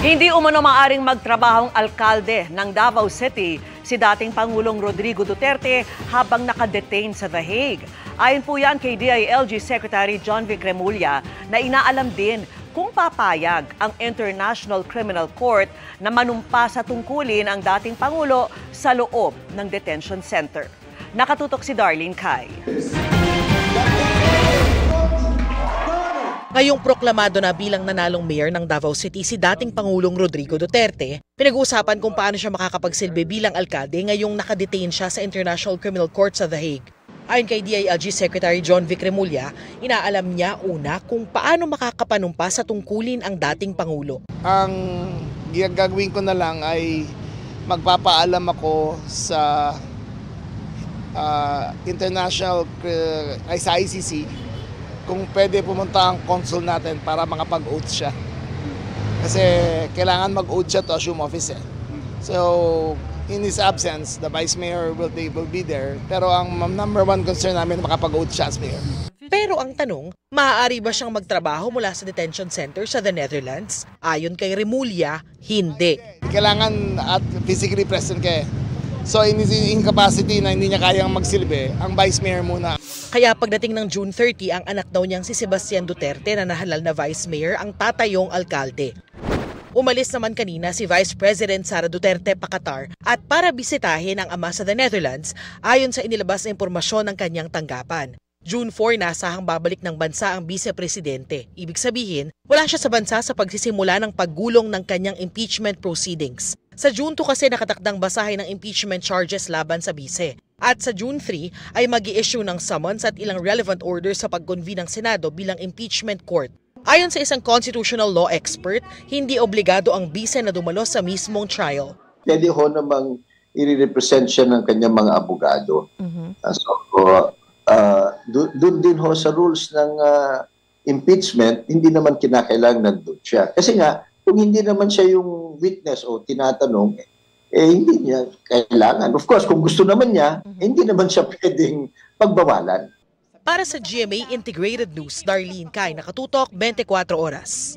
Hindi umano maaring magtrabahong alkalde ng Davao City si dating Pangulong Rodrigo Duterte habang nakadetain sa The Hague. Ayon po yan kay DILG Secretary John Vic Remulla na inaalam din kung papayag ang International Criminal Court na manumpa sa tungkulin ang dating Pangulo sa loob ng detention center. Nakatutok si Darlene Kai. Ngayong proklamado na bilang nanalong mayor ng Davao City si dating Pangulong Rodrigo Duterte, pinag-uusapan kung paano siya makakapagsilbi bilang alkalde ngayong nakadetain siya sa International Criminal Court sa The Hague. Ayon kay DILG Secretary John Vic Remulla, inaalam niya una kung paano makakapanumpa sa tungkulin ang dating Pangulo. Ang gagawin ko na lang ay magpapaalam ako sa sa ICC kung pwede pumunta ang consul natin para makapag-oath siya. Kasi kailangan mag-oath siya to assume office. So, in his absence, the Vice Mayor will be there. Pero ang number one concern namin makapag-oath siya as Mayor. Pero ang tanong, maaari ba siyang magtrabaho mula sa detention center sa the Netherlands? Ayon kay Remulla, hindi. Kailangan at physically present kayo. So in incapacity na hindi niya kayang magsilbi, ang Vice Mayor muna. Kaya pagdating ng June 30, ang anak daw niyang si Sebastian Duterte na nahalal na Vice Mayor ang tatayong alkalde. Umalis naman kanina si Vice President Sara Duterte pa Qatar at para bisitahin ang ama sa the Netherlands ayon sa inilabas na impormasyon ng kanyang tanggapan. June 4 nasahang babalik ng bansa ang Vice-Presidente. Ibig sabihin, wala siya sa bansa sa pagsisimula ng paggulong ng kanyang impeachment proceedings. Sa June 2 kasi nakatakdang basahin ng impeachment charges laban sa Vice. At sa June 3 ay mag-i-issue ng summons at ilang relevant orders sa pag-convene ng Senado bilang impeachment court. Ayon sa isang constitutional law expert, hindi obligado ang Vice na dumalo sa mismong trial. Pwede ho namang i-represent siya ng kanyang mga abogado. Doon din ho sa rules ng impeachment, hindi naman kinakailangan nandun siya. Kasi nga, kung hindi naman siya yung witness o tinatanong, hindi niya kailangan. Of course, kung gusto naman niya, hindi naman siya pwedeng pagbawalan. Para sa GMA Integrated News, Darlene Kai, Nakatutok, 24 Oras.